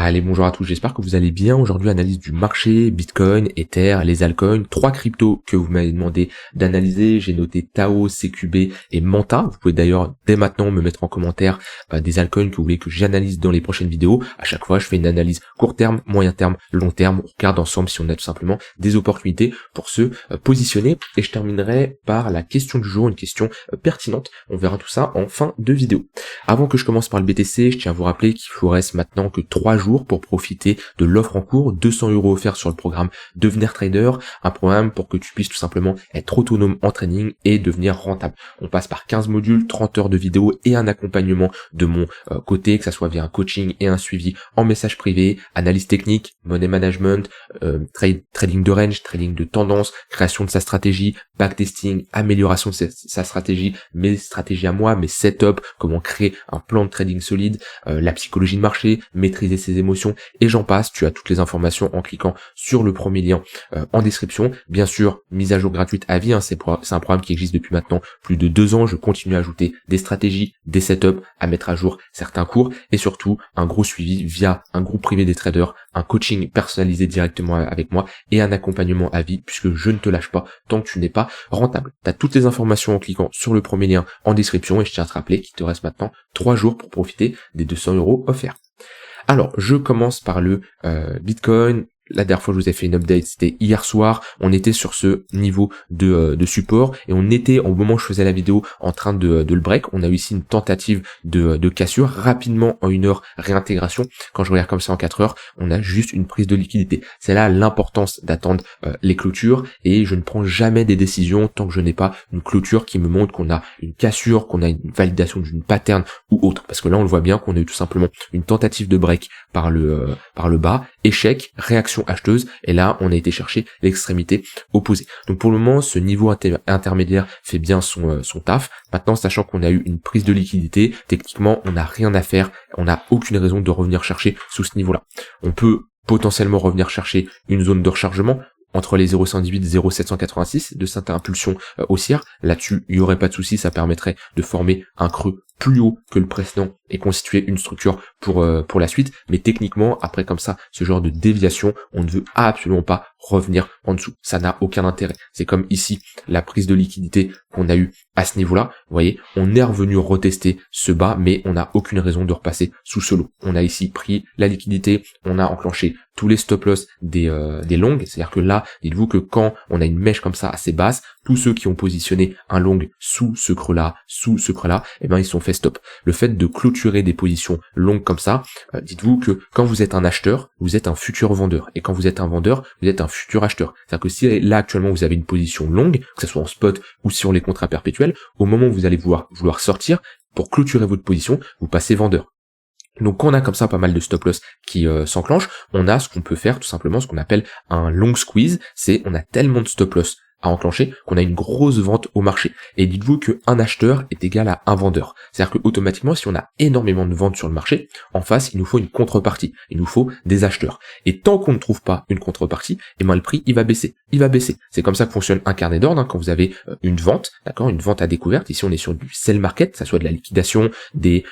Allez, bonjour à tous, j'espère que vous allez bien. Aujourd'hui, analyse du marché, Bitcoin, Ether, les altcoins, 3 cryptos que vous m'avez demandé d'analyser. J'ai noté Tao, CQB et Manta. Vous pouvez d'ailleurs dès maintenant me mettre en commentaire des altcoins que vous voulez que j'analyse dans les prochaines vidéos. À chaque fois, je fais une analyse court terme, moyen terme, long terme. On regarde ensemble si on a tout simplement des opportunités pour se positionner. Et je terminerai par la question du jour, une question pertinente. On verra tout ça en fin de vidéo. Avant que je commence par le BTC, je tiens à vous rappeler qu'il vous reste maintenant que 3 jours pour profiter de l'offre en cours, 200 € offerts sur le programme Devenir Trader, un programme pour que tu puisses tout simplement être autonome en trading et devenir rentable. On passe par 15 modules, 30 heures de vidéo et un accompagnement de mon côté, que ça soit via un coaching et un suivi en message privé, analyse technique, money management, trading de range, trading de tendance, création de sa stratégie, backtesting, amélioration de sa stratégie, mes stratégies à moi, mes setups, comment créer un plan de trading solide, la psychologie de marché, maîtriser ses émotions et j'en passe. Tu as toutes les informations en cliquant sur le premier lien en description. Bien sûr, mise à jour gratuite à vie, c'est un programme qui existe depuis maintenant plus de 2 ans. Je continue à ajouter des stratégies, des setups, à mettre à jour certains cours et surtout un gros suivi via un groupe privé des traders, un coaching personnalisé directement avec moi et un accompagnement à vie puisque je ne te lâche pas tant que tu n'es pas rentable. Tu as toutes les informations en cliquant sur le premier lien en description et je tiens à te rappeler qu'il te reste maintenant 3 jours pour profiter des 200 € offerts. Alors, je commence par le Bitcoin. La dernière fois, je vous ai fait une update, c'était hier soir. On était sur ce niveau de support et on était, au moment où je faisais la vidéo, en train de le break. On a eu ici une tentative de cassure. Rapidement, en 1 heure, réintégration. Quand je regarde comme ça en 4 heures, on a juste une prise de liquidité. C'est là l'importance d'attendre les clôtures et je ne prends jamais des décisions tant que je n'ai pas une clôture qui me montre qu'on a une cassure, qu'on a une validation d'une pattern ou autre. Parce que là, on le voit bien qu'on a eu tout simplement une tentative de break par le bas, échec, réaction acheteuse, et là on a été chercher l'extrémité opposée. Donc pour le moment ce niveau intermédiaire fait bien son taf. Maintenant, sachant qu'on a eu une prise de liquidité, techniquement on n'a rien à faire, on n'a aucune raison de revenir chercher sous ce niveau-là. On peut potentiellement revenir chercher une zone de rechargement entre les 0,118 et 0,786 de cette impulsion haussière. Là-dessus, il n'y aurait pas de souci, ça permettrait de former un creux plus haut que le précédent et constituer une structure pour la suite. Mais techniquement, après comme ça, ce genre de déviation, on ne veut absolument pas revenir en dessous. Ça n'a aucun intérêt. C'est comme ici, la prise de liquidité qu'on a eue à ce niveau-là. Vous voyez, on est revenu retester ce bas, mais on n'a aucune raison de repasser sous ce lot. On a ici pris la liquidité, on a enclenché tous les stop-loss des longues. C'est-à-dire que là, dites-vous que quand on a une mèche comme ça assez basse, tous ceux qui ont positionné un long sous ce creux-là, eh ben ils sont fait stop. Le fait de clôturer des positions longues comme ça, dites-vous que quand vous êtes un acheteur, vous êtes un futur vendeur. Et quand vous êtes un vendeur, vous êtes un futur acheteur. C'est-à-dire que si là actuellement vous avez une position longue, que ce soit en spot ou sur les contrats perpétuels, au moment où vous allez vouloir sortir, pour clôturer votre position, vous passez vendeur. Donc quand on a comme ça pas mal de stop loss qui s'enclenchent, on a ce qu'on peut faire tout simplement, ce qu'on appelle un long squeeze, c'est on a tellement de stop loss à enclencher qu'on a une grosse vente au marché. Et dites-vous qu'un acheteur est égal à un vendeur. C'est-à-dire que automatiquement, si on a énormément de ventes sur le marché, en face, il nous faut une contrepartie. Il nous faut des acheteurs. Et tant qu'on ne trouve pas une contrepartie, eh ben le prix, il va baisser. Il va baisser. C'est comme ça que fonctionne un carnet d'ordre, quand vous avez une vente, d'accord, une vente à découvert. Ici, on est sur du sell market, que ça soit de la liquidation, des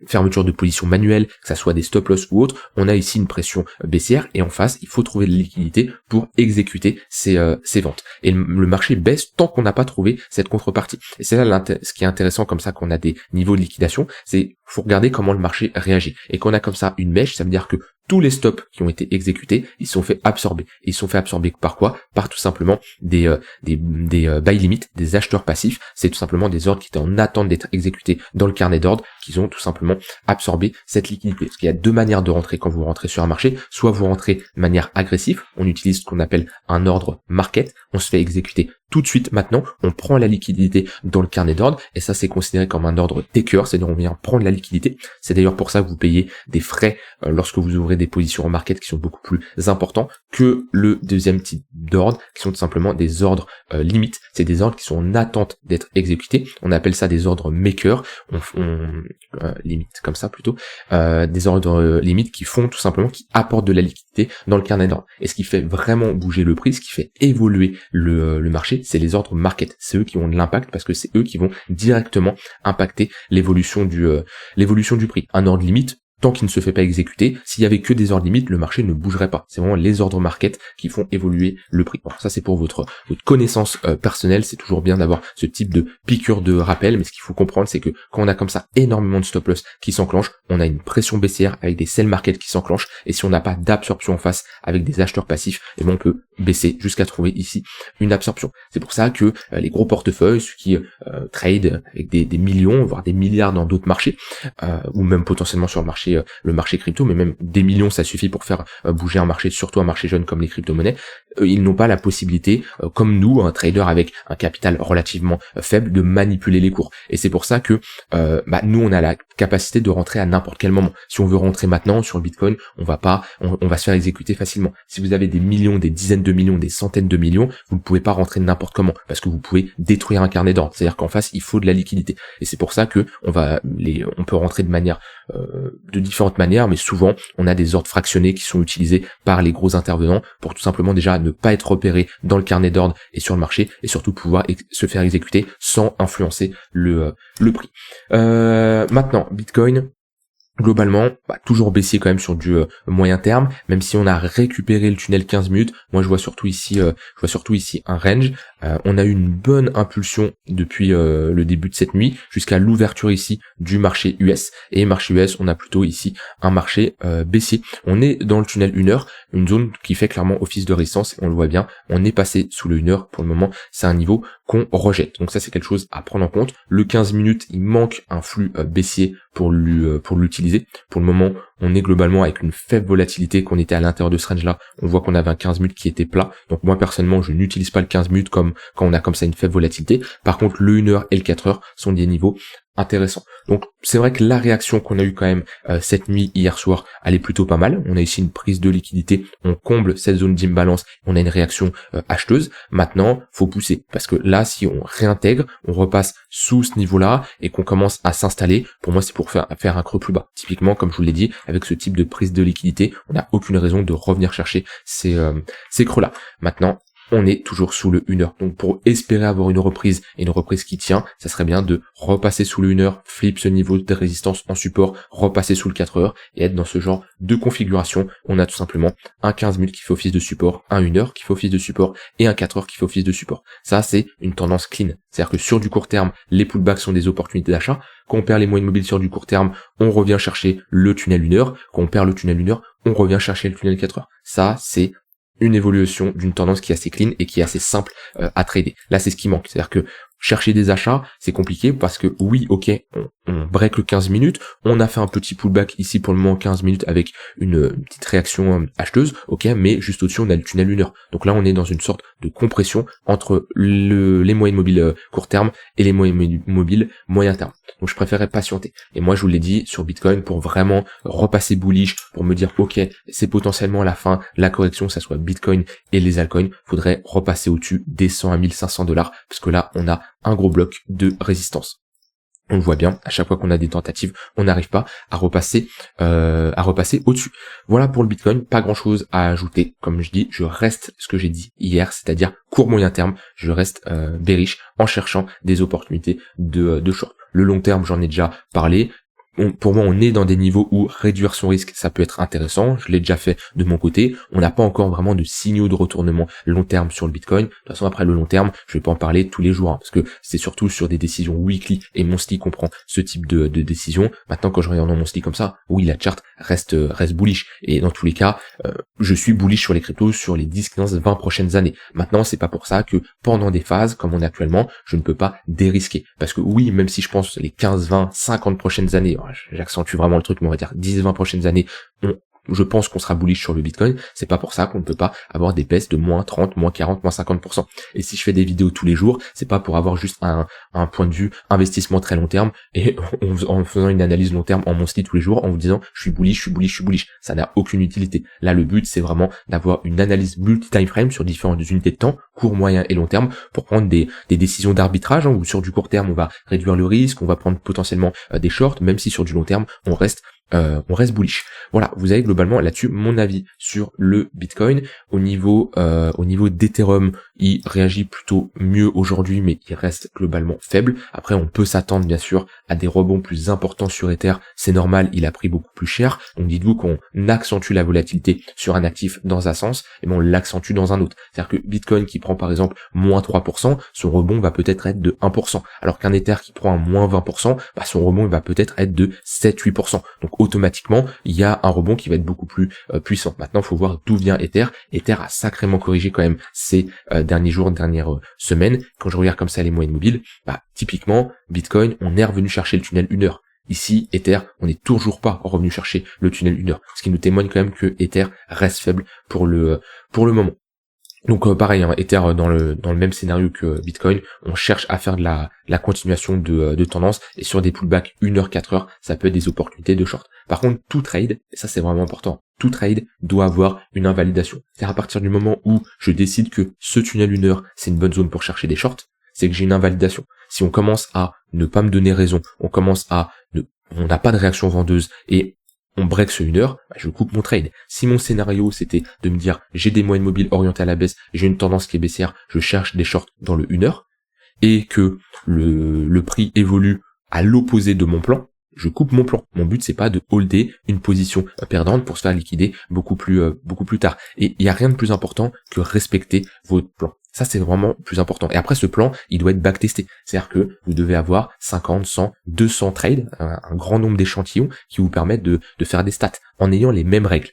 fermetures de position manuelles, que ça soit des stop loss ou autres. On a ici une pression baissière et en face, il faut trouver de la liquidité pour exécuter ces ventes. Et le marché baisse tant qu'on n'a pas trouvé cette contrepartie. Et c'est là ce qui est intéressant comme ça qu'on a des niveaux de liquidation, c'est faut regarder comment le marché réagit. Et quand on a comme ça une mèche, ça veut dire que tous les stops qui ont été exécutés, ils sont fait absorber. Ils sont fait absorber par quoi? Par tout simplement des buy limit, des acheteurs passifs. C'est tout simplement des ordres qui étaient en attente d'être exécutés dans le carnet d'ordre, qui ont tout simplement absorbé cette liquidité. Parce qu'il y a 2 manières de rentrer quand vous rentrez sur un marché. Soit vous rentrez de manière agressive, on utilise ce qu'on appelle un ordre market, on se fait exécuter tout de suite maintenant, on prend la liquidité dans le carnet d'ordre, et ça c'est considéré comme un ordre taker, c'est-à-dire on vient prendre la liquidité. C'est d'ailleurs pour ça que vous payez des frais lorsque vous ouvrez des positions en market qui sont beaucoup plus importants que le deuxième type d'ordre, qui sont tout simplement des ordres limites. C'est des ordres qui sont en attente d'être exécutés. On appelle ça des ordres makers, limite comme ça plutôt, des ordres limites qui font tout simplement, qui apportent de la liquidité dans le carnet d'ordre. Et ce qui fait vraiment bouger le prix, ce qui fait évoluer le marché, c'est les ordres market. C'est eux qui ont de l'impact parce que c'est eux qui vont directement impacter l'évolution du prix. Un ordre limite, tant qu'il ne se fait pas exécuter, s'il y avait que des ordres limites, le marché ne bougerait pas. C'est vraiment les ordres market qui font évoluer le prix. Alors ça c'est pour votre connaissance personnelle, c'est toujours bien d'avoir ce type de piqûre de rappel, mais ce qu'il faut comprendre c'est que quand on a comme ça énormément de stop loss qui s'enclenchent, on a une pression baissière avec des sell market qui s'enclenchent, et si on n'a pas d'absorption en face avec des acheteurs passifs, et on peut baisser jusqu'à trouver ici une absorption. C'est pour ça que les gros portefeuilles, ceux qui trade avec des millions, voire des milliards dans d'autres marchés, ou même potentiellement sur le marché crypto, mais même des millions ça suffit pour faire bouger un marché, surtout un marché jeune comme les crypto-monnaies, ils n'ont pas la possibilité, comme nous, un trader avec un capital relativement faible, de manipuler les cours. Et c'est pour ça que nous on a la capacité de rentrer à n'importe quel moment. Si on veut rentrer maintenant sur le Bitcoin, on va se faire exécuter facilement. Si vous avez des millions, des dizaines de millions, des centaines de millions, vous ne pouvez pas rentrer n'importe comment, parce que vous pouvez détruire un carnet d'ordre. C'est-à-dire qu'en face, il faut de la liquidité. Et c'est pour ça que on peut rentrer de différentes manières, mais souvent, on a des ordres fractionnés qui sont utilisés par les gros intervenants pour tout simplement déjà ne pas être repéré dans le carnet d'ordre et sur le marché, et surtout pouvoir se faire exécuter sans influencer le prix. Maintenant, Bitcoin, globalement, toujours baissier quand même sur du moyen terme, même si on a récupéré le tunnel 15 minutes. Moi je vois surtout ici un range. On a eu une bonne impulsion depuis le début de cette nuit jusqu'à l'ouverture ici du marché US. Et marché US, on a plutôt ici un marché baissier. On est dans le tunnel 1 heure, une zone qui fait clairement office de résistance, on le voit bien. On est passé sous le 1 heure pour le moment, c'est un niveau qu'on rejette. Donc ça c'est quelque chose à prendre en compte. Le 15 minutes, il manque un flux baissier pour l'utiliser. Pour le moment, on est globalement avec une faible volatilité, qu'on était à l'intérieur de ce range là. On voit qu'on avait un 15 minutes qui était plat. Donc moi personnellement, je n'utilise pas le 15 minutes comme quand on a comme ça une faible volatilité. Par contre, le 1 heure et le 4 heures sont des niveaux intéressants. Donc c'est vrai que la réaction qu'on a eu quand même cette nuit hier soir, elle est plutôt pas mal. On a ici une prise de liquidité, on comble cette zone d'imbalance, on a une réaction acheteuse. Maintenant, faut pousser, parce que là, si on réintègre, on repasse sous ce niveau-là et qu'on commence à s'installer, pour moi c'est pour faire un creux plus bas. Typiquement, comme je vous l'ai dit, avec ce type de prise de liquidité, on n'a aucune raison de revenir chercher ces creux-là. Maintenant, on est toujours sous le 1 heure. Donc pour espérer avoir une reprise et une reprise qui tient, ça serait bien de repasser sous le 1 heure, flip ce niveau de résistance en support, repasser sous le 4 heures et être dans ce genre de configuration. On a tout simplement un 15 minutes qui fait office de support, un 1 heure qui fait office de support et un 4 heures qui fait office de support. Ça, c'est une tendance clean. C'est-à-dire que sur du court terme, les pullbacks sont des opportunités d'achat. Quand on perd les moyennes mobiles sur du court terme, on revient chercher le tunnel 1 heure. Quand on perd le tunnel 1 heure, on revient chercher le tunnel 4 heures. Ça, c'est une évolution d'une tendance qui est assez clean et qui est assez simple à trader. Là, c'est ce qui manque. C'est-à-dire que chercher des achats, c'est compliqué parce que oui, ok, on break le 15 minutes, on a fait un petit pullback ici pour le moment 15 minutes avec une petite réaction acheteuse, ok, mais juste au-dessus, on a le tunnel 1 heure. Donc là, on est dans une sorte de compression entre les moyennes mobiles court terme et les moyennes mobiles moyen terme. Donc je préférerais patienter. Et moi, je vous l'ai dit, sur Bitcoin, pour vraiment repasser bullish, pour me dire, ok, c'est potentiellement la fin, la correction, que ça soit Bitcoin et les altcoins, faudrait repasser au-dessus des 100 à 1500 $, parce que là, on a un gros bloc de résistance. On le voit bien, à chaque fois qu'on a des tentatives, on n'arrive pas à repasser au-dessus. Voilà pour le Bitcoin, pas grand chose à ajouter. Comme je dis, je reste ce que j'ai dit hier, c'est-à-dire court moyen terme, je reste bearish en cherchant des opportunités de short. Le long terme, j'en ai déjà parlé. Pour moi, on est dans des niveaux où réduire son risque, ça peut être intéressant. Je l'ai déjà fait de mon côté. On n'a pas encore vraiment de signaux de retournement long terme sur le Bitcoin. De toute façon, après le long terme, je vais pas en parler tous les jours, parce que c'est surtout sur des décisions weekly et monthly qu'on prend ce type de décision. Maintenant, quand je regarde en monthly comme ça, oui, la chart reste bullish. Et dans tous les cas, je suis bullish sur les cryptos sur les 10, 15, 20 prochaines années. Maintenant, c'est pas pour ça que pendant des phases, comme on est actuellement, je ne peux pas dérisquer. Parce que oui, même si je pense les 15, 20, 50 prochaines années, j'accentue vraiment le truc, mais on va dire 10-20 prochaines années, je pense qu'on sera bullish sur le Bitcoin, c'est pas pour ça qu'on ne peut pas avoir des baisses de moins 30, moins 40, moins 50%. Et si je fais des vidéos tous les jours, c'est pas pour avoir juste un point de vue investissement très long terme et en faisant une analyse long terme en monthly tous les jours en vous disant je suis bullish. Ça n'a aucune utilité. Là, le but, c'est vraiment d'avoir une analyse multi-time frame sur différentes unités de temps, court, moyen et long terme, pour prendre des décisions d'arbitrage, où sur du court terme, on va réduire le risque, on va prendre potentiellement des shorts, même si sur du long terme, on reste on reste bullish. Voilà, vous avez globalement là-dessus mon avis sur le Bitcoin. Au niveau d'Ethereum, il réagit plutôt mieux aujourd'hui, mais il reste globalement faible. Après, on peut s'attendre bien sûr à des rebonds plus importants sur Ether. C'est normal, il a pris beaucoup plus cher. Donc dites-vous qu'on accentue la volatilité sur un actif dans un sens, et on l'accentue dans un autre. C'est-à-dire que Bitcoin qui prend par exemple moins 3%, son rebond va peut-être être de 1%. Alors qu'un Ether qui prend un moins 20%, son rebond va peut-être être de 7-8%. Donc automatiquement, il y a un rebond qui va être beaucoup plus puissant. Maintenant, il faut voir d'où vient Ether. Ether a sacrément corrigé quand même ces derniers jours, dernières semaines. Quand je regarde comme ça les moyennes mobiles, typiquement, Bitcoin, on est revenu chercher le tunnel 1 heure. Ici, Ether, on n'est toujours pas revenu chercher le tunnel 1 heure. Ce qui nous témoigne quand même que Ether reste faible pour le moment. Donc pareil, Ether dans le même scénario que Bitcoin, on cherche à faire de la continuation de tendance, et sur des pullbacks 1 heure, 4 heures, ça peut être des opportunités de short. Par contre, tout trade, et ça c'est vraiment important, tout trade doit avoir une invalidation. C'est-à-dire à partir du moment où je décide que ce tunnel 1 heure, c'est une bonne zone pour chercher des shorts, c'est que j'ai une invalidation. Si on commence à ne pas me donner raison, on n'a pas de réaction vendeuse, et on break ce 1 heure, je coupe mon trade. Si mon scénario c'était de me dire j'ai des moyennes mobiles orientées à la baisse, j'ai une tendance qui est baissière, je cherche des shorts dans le 1 heure, et que le prix évolue à l'opposé de mon plan, je coupe mon plan. Mon but c'est pas de holder une position perdante pour se faire liquider beaucoup plus tard. Et il y a rien de plus important que respecter votre plan. Ça, c'est vraiment plus important. Et après, ce plan, il doit être backtesté. C'est-à-dire que vous devez avoir 50, 100, 200 trades, un grand nombre d'échantillons qui vous permettent de faire des stats en ayant les mêmes règles.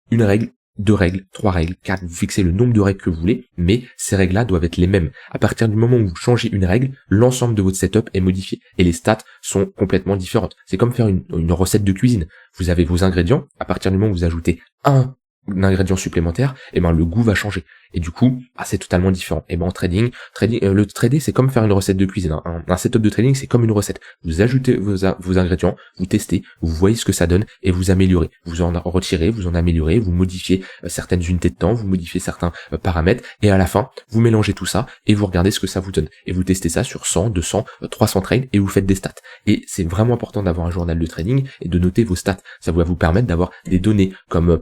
Une règle, 2 règles, 3 règles, 4, vous fixez le nombre de règles que vous voulez, mais ces règles-là doivent être les mêmes. À partir du moment où vous changez une règle, l'ensemble de votre setup est modifié et les stats sont complètement différentes. C'est comme faire une recette de cuisine. Vous avez vos ingrédients, à partir du moment où vous ajoutez un ingrédient supplémentaire, le goût va changer. Et du coup, c'est totalement différent. Et en trading, le trader, c'est comme faire une recette de cuisine. Un setup de trading, c'est comme une recette. Vous ajoutez vos ingrédients, vous testez, vous voyez ce que ça donne et vous améliorez. Vous en retirez, vous en améliorez, vous modifiez certaines unités de temps, vous modifiez certains paramètres, et à la fin, vous mélangez tout ça et vous regardez ce que ça vous donne. Et vous testez ça sur 100, 200, 300 trades et vous faites des stats. Et c'est vraiment important d'avoir un journal de trading et de noter vos stats. Ça va vous permettre d'avoir des données comme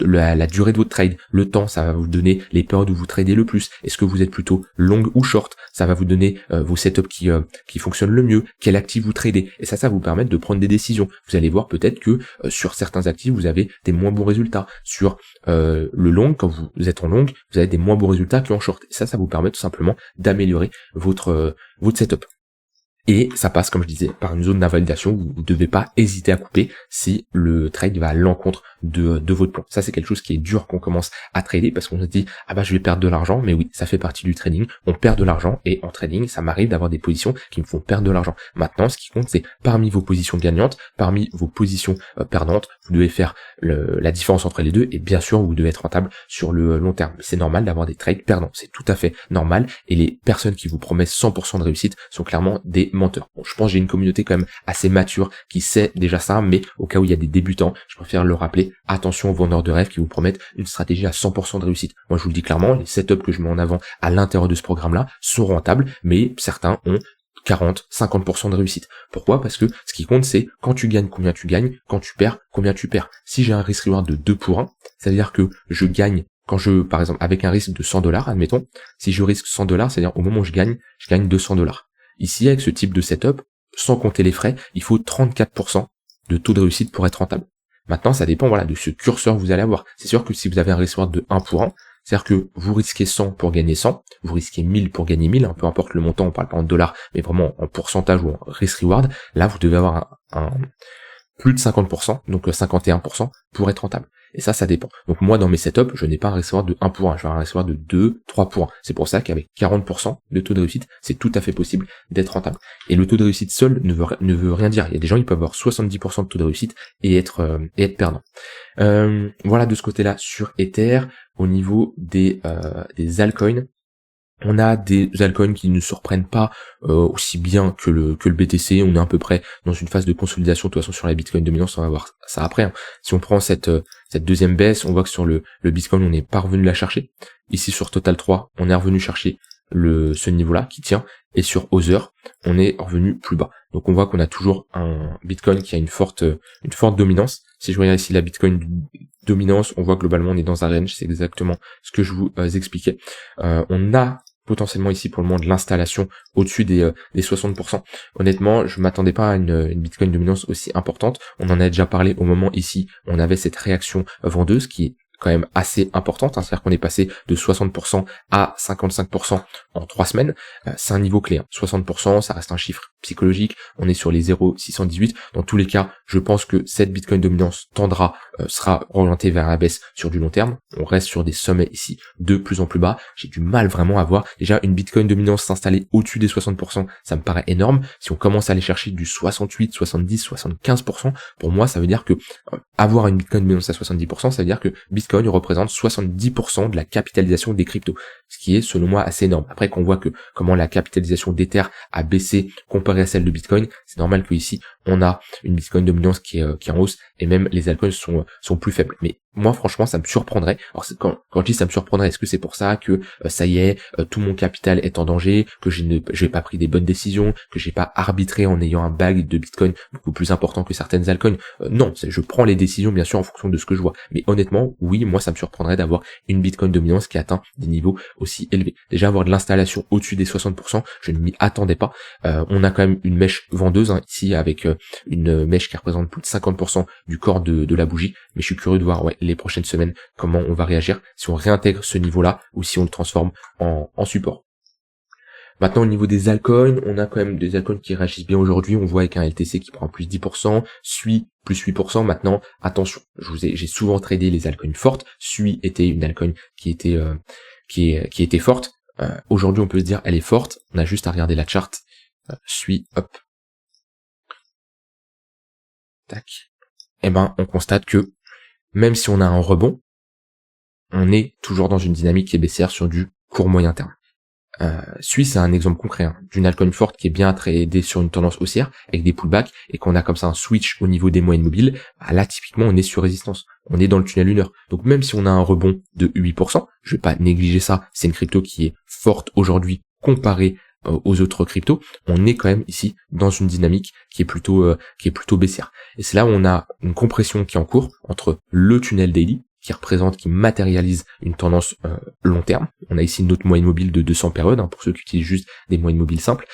la durée de votre trade, le temps, ça va vous donner les périodes où vous tradez le plus. Est-ce que vous êtes plutôt long ou short? Ça va vous donner vos setups qui fonctionnent le mieux, quel actif vous tradez. Et ça va vous permettre de prendre des décisions. Vous allez voir peut-être que sur certains actifs, vous avez des moins bons résultats. Sur le long, quand vous êtes en long, vous avez des moins bons résultats qu'en short. Et ça vous permet tout simplement d'améliorer votre setup. Et ça passe, comme je disais, par une zone d'invalidation où vous ne devez pas hésiter à couper si le trade va à l'encontre de votre plan. Ça, c'est quelque chose qui est dur quand on commence à trader parce qu'on se dit « Ah je vais perdre de l'argent », mais oui, ça fait partie du trading. On perd de l'argent et en trading, ça m'arrive d'avoir des positions qui me font perdre de l'argent. Maintenant, ce qui compte, c'est parmi vos positions gagnantes, parmi vos positions perdantes, vous devez faire la différence entre les deux et bien sûr, vous devez être rentable sur le long terme. C'est normal d'avoir des trades perdants, c'est tout à fait normal et les personnes qui vous promettent 100% de réussite sont clairement des menteurs. Bon, je pense que j'ai une communauté quand même assez mature qui sait déjà ça, mais au cas où il y a des débutants, je préfère le rappeler, attention aux vendeurs de rêve qui vous promettent une stratégie à 100% de réussite. Moi je vous le dis clairement, les setups que je mets en avant à l'intérieur de ce programme-là sont rentables, mais certains ont 40, 50% de réussite. Pourquoi? Parce que ce qui compte c'est quand tu gagnes, combien tu gagnes, quand tu perds, combien tu perds. Si j'ai un risk reward de 2 pour 1, ça veut dire que je gagne par exemple, avec un risque de $100, admettons, si je risque $100, c'est-à-dire au moment où je gagne $200. Ici, avec ce type de setup, sans compter les frais, il faut 34% de taux de réussite pour être rentable. Maintenant, ça dépend de ce curseur que vous allez avoir. C'est sûr que si vous avez un risk reward de 1 pour 1, c'est-à-dire que vous risquez 100 pour gagner 100, vous risquez 1000 pour gagner 1000, peu importe le montant, on parle pas en dollars, mais vraiment en pourcentage ou en risk reward, là vous devez avoir un plus de 50%, donc 51% pour être rentable. Et ça dépend. Donc moi dans mes setups, je n'ai pas un risk reward de 1 pour 1, je vais avoir un risk reward de 2, 3 pour 1. C'est pour ça qu'avec 40% de taux de réussite, c'est tout à fait possible d'être rentable. Et le taux de réussite seul ne veut rien dire. Il y a des gens qui peuvent avoir 70% de taux de réussite et être perdant. Voilà de ce côté-là sur Ether. Au niveau des altcoins, on a des altcoins qui ne surprennent pas aussi bien que le BTC. On est à peu près dans une phase de consolidation. De toute façon, sur la Bitcoin dominance, on va voir ça après. Si on prend cette deuxième baisse, on voit que sur le Bitcoin, on n'est pas revenu la chercher. Ici, sur Total 3, on est revenu chercher ce niveau-là qui tient, et sur Other, on est revenu plus bas. Donc on voit qu'on a toujours un Bitcoin qui a une forte dominance. Si je regarde ici la Bitcoin dominance, on voit globalement on est dans un range, c'est exactement ce que je vous expliquais. On a potentiellement ici pour le moment de l'installation au-dessus des 60%. Honnêtement, je m'attendais pas à une Bitcoin dominance aussi importante. On en a déjà parlé au moment ici, on avait cette réaction vendeuse qui est quand même assez importante, hein, c'est-à-dire qu'on est passé de 60% à 55% en 3 semaines, c'est un niveau clé, hein. 60%, ça reste un chiffre psychologique, on est sur les 0,618, dans tous les cas, je pense que cette Bitcoin dominance sera orientée vers la baisse sur du long terme, on reste sur des sommets ici de plus en plus bas, j'ai du mal vraiment à voir, déjà une Bitcoin dominance s'installer au-dessus des 60%, ça me paraît énorme, si on commence à aller chercher du 68, 70, 75%, pour moi ça veut dire que avoir une Bitcoin dominance à 70%, ça veut dire que Bitcoin représente 70% de la capitalisation des cryptos, ce qui est selon moi assez énorme. Après qu'on voit que comment la capitalisation d'Ether a baissé comparé à celle de Bitcoin, c'est normal que ici on a une Bitcoin dominance qui est en hausse et même les altcoins sont plus faibles. Mais moi franchement ça me surprendrait. Alors quand je dis ça me surprendrait, est-ce que c'est pour ça que ça y est, tout mon capital est en danger, que j'ai pas pris des bonnes décisions, que j'ai pas arbitré en ayant un bag de Bitcoin beaucoup plus important que certaines altcoins? Non, je prends les décisions bien sûr en fonction de ce que je vois. Mais honnêtement, oui, moi ça me surprendrait d'avoir une Bitcoin dominance qui atteint des niveaux aussi élevés. Déjà avoir de l'installation au-dessus des 60%, je ne m'y attendais pas. On a quand même une mèche vendeuse hein, ici avec une mèche qui représente plus de 50% du corps de la bougie. Mais je suis curieux de voir les prochaines semaines comment on va réagir, si on réintègre ce niveau-là ou si on le transforme en support. Maintenant au niveau des altcoins, on a quand même des altcoins qui réagissent bien aujourd'hui, on voit avec un LTC qui prend plus 10%, SUI plus 8%, maintenant attention, j'ai souvent tradé les altcoins fortes, SUI était une altcoin qui était forte, aujourd'hui on peut se dire elle est forte, on a juste à regarder la chart, SUI, hop, tac, et ben on constate que même si on a un rebond, on est toujours dans une dynamique qui est baissière sur du court moyen terme. SUI c'est un exemple concret hein, d'une altcoin forte qui est bien tradée sur une tendance haussière avec des pullbacks et qu'on a comme ça un switch au niveau des moyennes mobiles, bah là typiquement on est sur résistance, on est dans le tunnel 1 heure. Donc même si on a un rebond de 8%, je vais pas négliger ça, c'est une crypto qui est forte aujourd'hui comparée aux autres cryptos, on est quand même ici dans une dynamique qui est plutôt baissière. Et c'est là où on a une compression qui est en cours entre le tunnel daily qui matérialise une tendance long terme. On a ici une autre moyenne mobile de 200 périodes, hein, pour ceux qui utilisent juste des moyennes mobiles simples,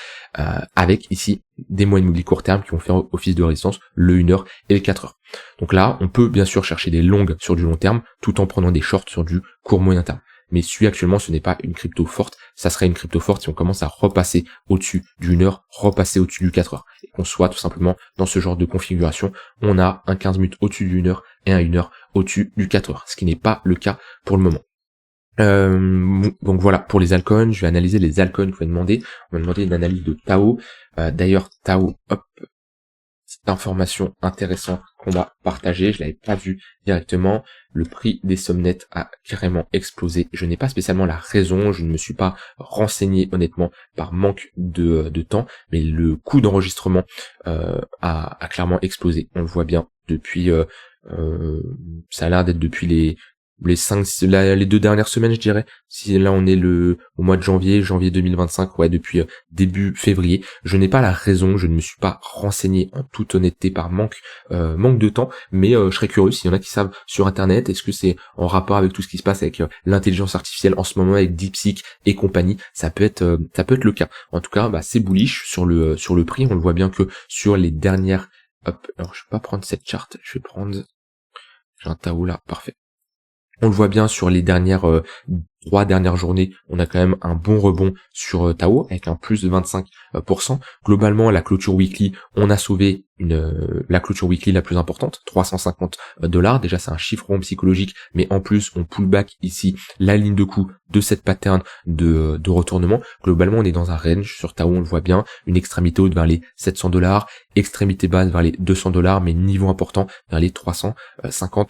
avec ici des moyennes mobiles court terme qui vont faire office de résistance, le 1 heure et le 4 heures. Donc là, on peut bien sûr chercher des longues sur du long terme, tout en prenant des shorts sur du court moyen terme. Mais SUI actuellement ce n'est pas une crypto forte, ça serait une crypto forte si on commence à repasser au-dessus du 1 heure, repasser au-dessus du 4 heures, et qu'on soit tout simplement dans ce genre de configuration, on a un 15 minutes au-dessus du 1 heure et un 1 heure au-dessus du 4 heures, ce qui n'est pas le cas pour le moment. Donc voilà, pour les altcoins, je vais analyser les altcoins qu'on m'a demandé. On m'a demandé une analyse de Tao. D'ailleurs, Tao, hop, cette information intéressante qu'on va partager, je l'avais pas vu directement, le prix des sommes nettes a carrément explosé. Je n'ai pas spécialement la raison, je ne me suis pas renseigné honnêtement par manque de temps, mais le coût d'enregistrement a clairement explosé. On le voit bien depuis, ça a l'air d'être depuis les 2 dernières semaines, je dirais. Si là on est au mois de janvier 2025, ouais, depuis début février. Je n'ai pas la raison, je ne me suis pas renseigné en toute honnêteté par manque de temps, mais je serais curieux s'il y en a qui savent sur internet, est-ce que c'est en rapport avec tout ce qui se passe avec l'intelligence artificielle en ce moment avec DeepSeek et compagnie, ça peut être le cas. En tout cas, bah, c'est bullish sur le prix, on le voit bien que sur les dernières, hop, alors je vais pas prendre cette charte, j'ai un Tao là, parfait. On le voit bien sur les 3 dernières journées, on a quand même un bon rebond sur Tao avec un plus de 25%. Globalement, la clôture weekly, on a sauvé la clôture weekly la plus importante, $350. Déjà, c'est un chiffre rond psychologique, mais en plus, on pull back ici la ligne de coup de cette pattern de retournement. Globalement, on est dans un range sur Tao, on le voit bien, une extrémité haute vers les $700, extrémité basse vers les $200, mais niveau important vers les $350.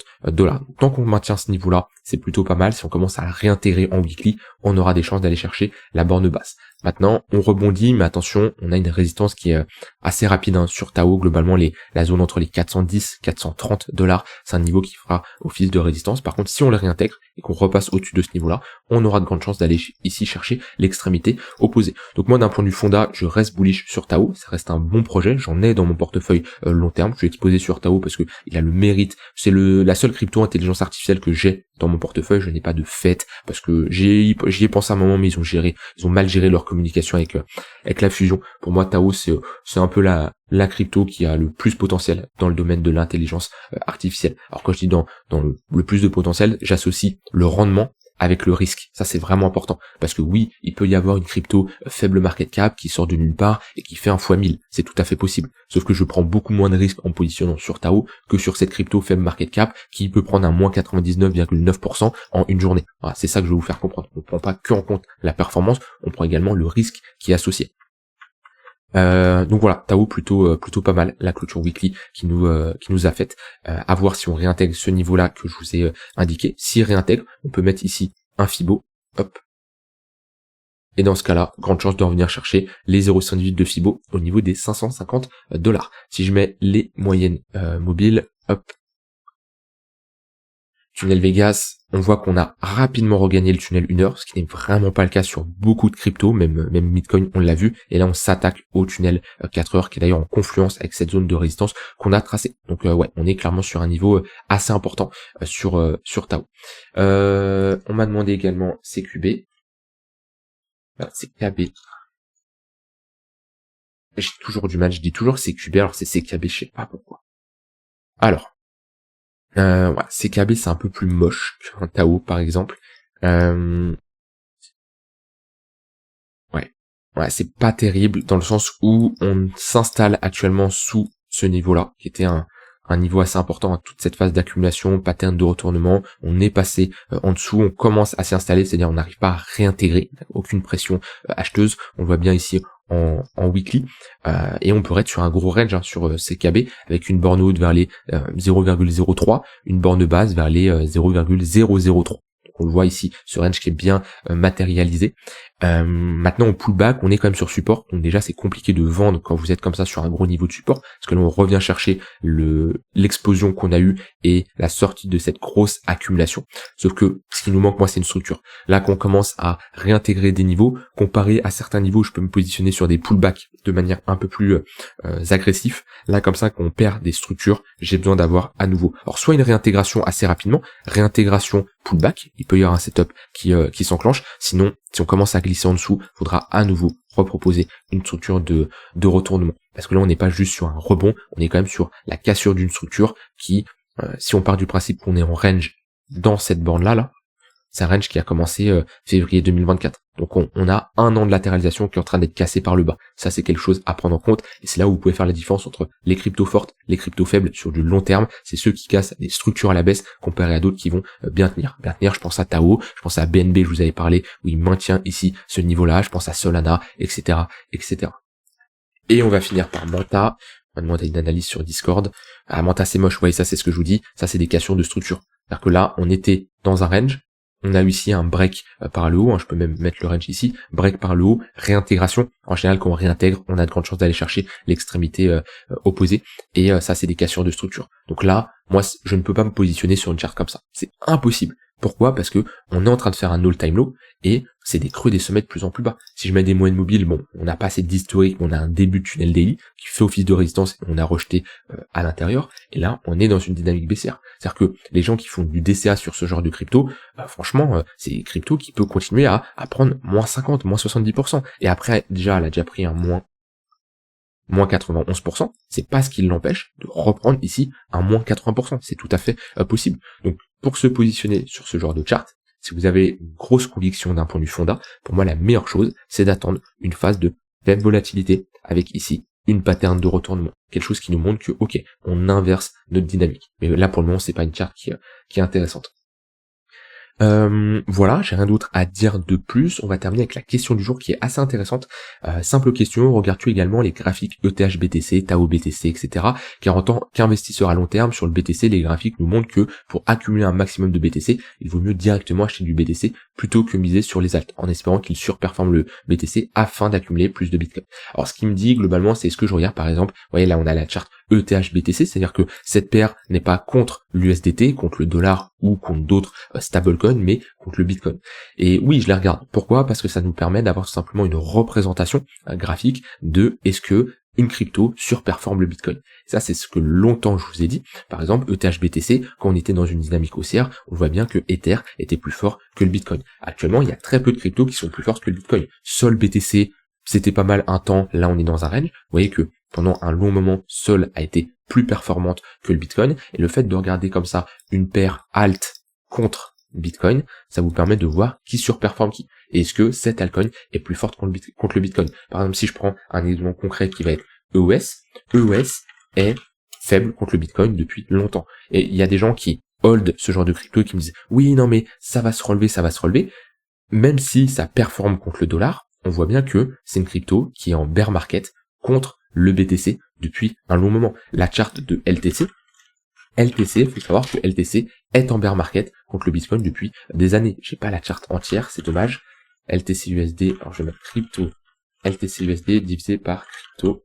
Tant qu'on maintient ce niveau-là, c'est plutôt pas mal. Si on commence à réintégrer en weekly, on aura des chances d'aller chercher la borne basse. Maintenant, on rebondit, mais attention, on a une résistance qui est assez rapide hein, sur Tao. Globalement, la zone entre les 410 $430, c'est un niveau qui fera office de résistance. Par contre, si on le réintègre et qu'on repasse au-dessus de ce niveau-là, on aura de grandes chances d'aller ici chercher l'extrémité opposée. Donc moi, d'un point de vue fonda, je reste bullish sur Tao. Ça reste un bon projet. J'en ai dans mon portefeuille long terme. Je suis exposé sur Tao parce que il a le mérite. C'est la seule crypto intelligence artificielle que j'ai dans mon portefeuille. Je n'ai pas de fait parce que j'y ai pensé à un moment, mais ils ont mal géré leur communication avec la fusion. Pour moi, Tao, c'est un peu la crypto qui a le plus potentiel dans le domaine de l'intelligence artificielle. Alors quand je dis dans le plus de potentiel, j'associe le rendement avec le risque. Ça, c'est vraiment important. Parce que oui, il peut y avoir une crypto faible market cap qui sort de nulle part et qui fait un fois 1000. C'est tout à fait possible. Sauf que je prends beaucoup moins de risques en positionnant sur Tao que sur cette crypto faible market cap qui peut prendre un moins 99,9% en une journée. Voilà, c'est ça que je vais vous faire comprendre. On ne prend pas que en compte la performance, on prend également le risque qui est associé. Donc voilà, Tao plutôt pas mal, la clôture weekly qui nous a faite. À voir si on réintègre ce niveau-là que je vous ai indiqué. S'il réintègre, on peut mettre ici un Fibo, hop. Et dans ce cas-là, grande chance de revenir chercher les 0,58 de Fibo au niveau des $550. Si je mets les moyennes mobiles, hop. Tunnel Vegas, on voit qu'on a rapidement regagné le tunnel 1 heure, ce qui n'est vraiment pas le cas sur beaucoup de cryptos, même Bitcoin, on l'a vu, et là on s'attaque au tunnel 4 heures, qui est d'ailleurs en confluence avec cette zone de résistance qu'on a tracée. Donc ouais, on est clairement sur un niveau assez important sur Tao. On m'a demandé également CQB. CKB. J'ai toujours du mal, je dis toujours CQB, alors c'est CKB, je sais pas pourquoi. Alors, ouais, CKB c'est un peu plus moche qu'un Tao par exemple. Ouais, c'est pas terrible dans le sens où on s'installe actuellement sous ce niveau-là, qui était un niveau assez important à toute cette phase d'accumulation, pattern de retournement. On est passé en dessous, on commence à s'y installer, c'est-à-dire on n'arrive pas à réintégrer, aucune pression acheteuse. On le voit bien ici en weekly, et on pourrait être sur un gros range hein, sur CKB avec une borne haute vers les 0,03, une borne basse vers les 0,003. On le voit ici, ce range qui est bien matérialisé. Maintenant en pullback, on est quand même sur support, donc déjà c'est compliqué de vendre quand vous êtes comme ça sur un gros niveau de support, parce que là on revient chercher l'explosion qu'on a eue et la sortie de cette grosse accumulation. Sauf que ce qui nous manque, moi, c'est une structure. Là qu'on commence à réintégrer des niveaux, comparé à certains niveaux, je peux me positionner sur des pullbacks de manière un peu plus agressif. Là comme ça, quand on perd des structures, j'ai besoin d'avoir à nouveau. Alors soit une réintégration assez rapidement, réintégration pullback, il peut y avoir un setup qui s'enclenche, sinon si on commence à glisser en dessous, il faudra à nouveau reproposer une structure de retournement. Parce que là, on n'est pas juste sur un rebond, on est quand même sur la cassure d'une structure qui, si on part du principe qu'on est en range dans cette borne-là, c'est un range qui a commencé février 2024. Donc on a un an de latéralisation qui est en train d'être cassé par le bas. Ça, c'est quelque chose à prendre en compte. Et c'est là où vous pouvez faire la différence entre les cryptos fortes, les cryptos faibles sur du long terme. C'est ceux qui cassent des structures à la baisse comparé à d'autres qui vont bien tenir. Bien tenir, je pense à Tao, je pense à BNB, je vous avais parlé, où il maintient ici ce niveau-là. Je pense à Solana, etc., etc. Et on va finir par Manta. On va demander une analyse sur Discord. Ah, Manta, c'est moche. Vous voyez, ça, c'est ce que je vous dis. Ça, c'est des cassures de structure. C'est-à-dire que là, on était dans un range. On a eu ici un break par le haut, hein, je peux même mettre le range ici, break par le haut, réintégration. En général, quand on réintègre, on a de grandes chances d'aller chercher l'extrémité opposée. Et ça, c'est des cassures de structure. Donc là, moi, je ne peux pas me positionner sur une charte comme ça. C'est impossible. Pourquoi ? Parce que on est en train de faire un all-time low et c'est des creux des sommets de plus en plus bas. Si je mets des moyennes mobiles, bon, on n'a pas assez d'historique, mais on a un début de tunnel daily qui fait office de résistance et on a rejeté à l'intérieur. Et là, on est dans une dynamique baissière. C'est-à-dire que les gens qui font du DCA sur ce genre de crypto, franchement, c'est des cryptos qui peuvent continuer à prendre moins 50, moins 70%. Et après, déjà, elle a déjà pris un moins 91%, c'est pas ce qui l'empêche de reprendre ici un moins 80%. C'est tout à fait possible. Donc, pour se positionner sur ce genre de chart, si vous avez une grosse conviction d'un point de vue fonda, pour moi, la meilleure chose, c'est d'attendre une phase de faible volatilité avec ici une pattern de retournement. Quelque chose qui nous montre que, ok, on inverse notre dynamique. Mais là, pour le moment, c'est pas une chart qui est intéressante. Voilà, j'ai rien d'autre à dire de plus. On va terminer avec la question du jour qui est assez intéressante. Simple question, regardes-tu également les graphiques ETH BTC, Tao BTC, etc. Car en tant qu'investisseur à long terme sur le BTC, les graphiques nous montrent que pour accumuler un maximum de BTC, il vaut mieux directement acheter du BTC plutôt que miser sur les alts, en espérant qu'il surperforme le BTC afin d'accumuler plus de Bitcoin. Alors ce qui me dit globalement, c'est ce que je regarde par exemple, vous voyez là on a la charte ETH BTC, c'est-à-dire que cette paire n'est pas contre l'USDT, contre le dollar ou contre d'autres stablecoins, mais contre le Bitcoin. Et oui, je les regarde. Pourquoi? Parce que ça nous permet d'avoir tout simplement une représentation graphique de est-ce que une crypto surperforme le Bitcoin. Ça, c'est ce que longtemps je vous ai dit. Par exemple, ETH BTC, quand on était dans une dynamique haussière, on voit bien que Ether était plus fort que le Bitcoin. Actuellement, il y a très peu de cryptos qui sont plus fortes que le Bitcoin. Sol BTC, c'était pas mal un temps, là on est dans un range. Vous voyez que pendant un long moment, Sol a été plus performante que le Bitcoin. Et le fait de regarder comme ça une paire alt contre Bitcoin, ça vous permet de voir qui surperforme qui. Et est-ce que cette altcoin est plus forte contre le Bitcoin? Par exemple, si je prends un exemple concret qui va être EOS, EOS est faible contre le Bitcoin depuis longtemps. Et il y a des gens qui hold ce genre de crypto et qui me disent oui, non mais ça va se relever, ça va se relever. Même si ça performe contre le dollar, on voit bien que c'est une crypto qui est en bear market contre le BTC depuis un long moment. La charte de LTC, il faut savoir que LTC est en bear market contre le Bitcoin depuis des années. J'ai pas la charte entière, c'est dommage. LTC USD, alors je vais mettre crypto LTC USD divisé par crypto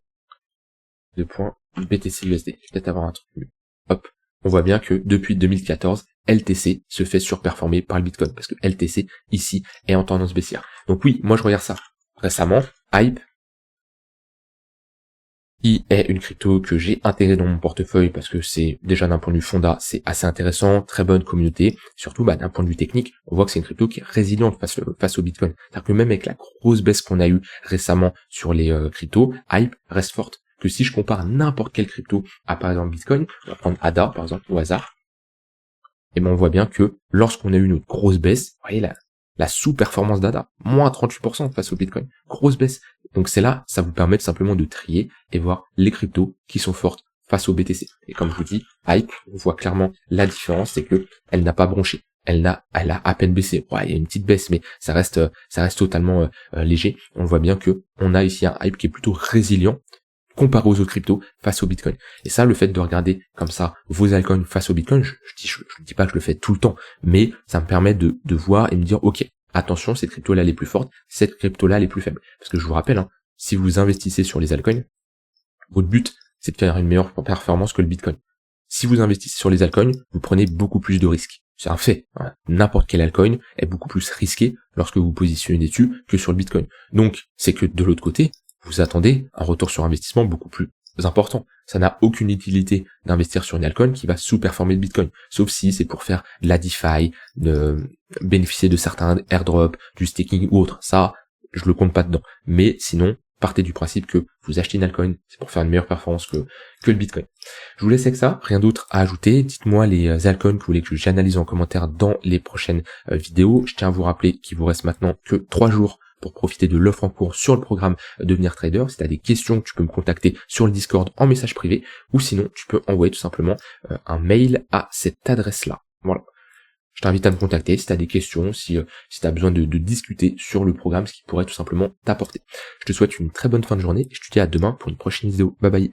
de point BTC USD. Je vais peut-être avoir un truc mieux. Hop, on voit bien que depuis 2014, LTC se fait surperformer par le Bitcoin parce que LTC ici est en tendance baissière. Donc oui, moi je regarde ça. Récemment, Hype, qui est une crypto que j'ai intégrée dans mon portefeuille parce que c'est déjà d'un point de vue fonda, c'est assez intéressant, très bonne communauté. Surtout d'un point de vue technique, on voit que c'est une crypto qui est résiliente face au Bitcoin. C'est-à-dire que même avec la grosse baisse qu'on a eue récemment sur les cryptos, Hype reste forte. Que si je compare n'importe quelle crypto à par exemple Bitcoin, on va prendre ADA par exemple au hasard, et ben on voit bien que lorsqu'on a eu une grosse baisse, vous voyez la sous-performance d'ADA, moins 38% face au Bitcoin, grosse baisse. Donc c'est là, ça vous permet simplement de trier et voir les cryptos qui sont fortes face au BTC. Et comme je vous dis, Hype, on voit clairement la différence, c'est que elle n'a pas bronché. Elle a à peine baissé. Ouais, il y a une petite baisse, mais ça reste totalement léger. On voit bien que on a ici un Hype qui est plutôt résilient comparé aux autres cryptos face au Bitcoin. Et ça, le fait de regarder comme ça vos altcoins face au Bitcoin, je dis pas que je le fais tout le temps, mais ça me permet de voir et me dire, ok, attention, cette crypto-là elle est plus forte, cette crypto-là elle est plus faible. Parce que je vous rappelle, si vous investissez sur les altcoins, votre but, c'est de faire une meilleure performance que le Bitcoin. Si vous investissez sur les altcoins, vous prenez beaucoup plus de risques. C'est un fait. N'importe quel altcoin est beaucoup plus risqué lorsque vous positionnez dessus que sur le Bitcoin. Donc, c'est que de l'autre côté, vous attendez un retour sur investissement beaucoup plus important. Ça n'a aucune utilité d'investir sur une altcoin qui va sous-performer le Bitcoin. Sauf si c'est pour faire de la DeFi, de bénéficier de certains airdrops, du staking ou autre. Ça, je le compte pas dedans. Mais sinon, partez du principe que vous achetez une altcoin, c'est pour faire une meilleure performance que le Bitcoin. Je vous laisse avec ça, rien d'autre à ajouter. Dites-moi les altcoins que vous voulez que j'analyse en commentaire dans les prochaines vidéos. Je tiens à vous rappeler qu'il vous reste maintenant que 3 jours pour profiter de l'offre en cours sur le programme Devenir Trader. Si tu as des questions, tu peux me contacter sur le Discord en message privé, ou sinon tu peux envoyer tout simplement un mail à cette adresse-là. Voilà. Je t'invite à me contacter si tu as des questions, si tu as besoin de discuter sur le programme, ce qui pourrait tout simplement t'apporter. Je te souhaite une très bonne fin de journée et je te dis à demain pour une prochaine vidéo. Bye bye.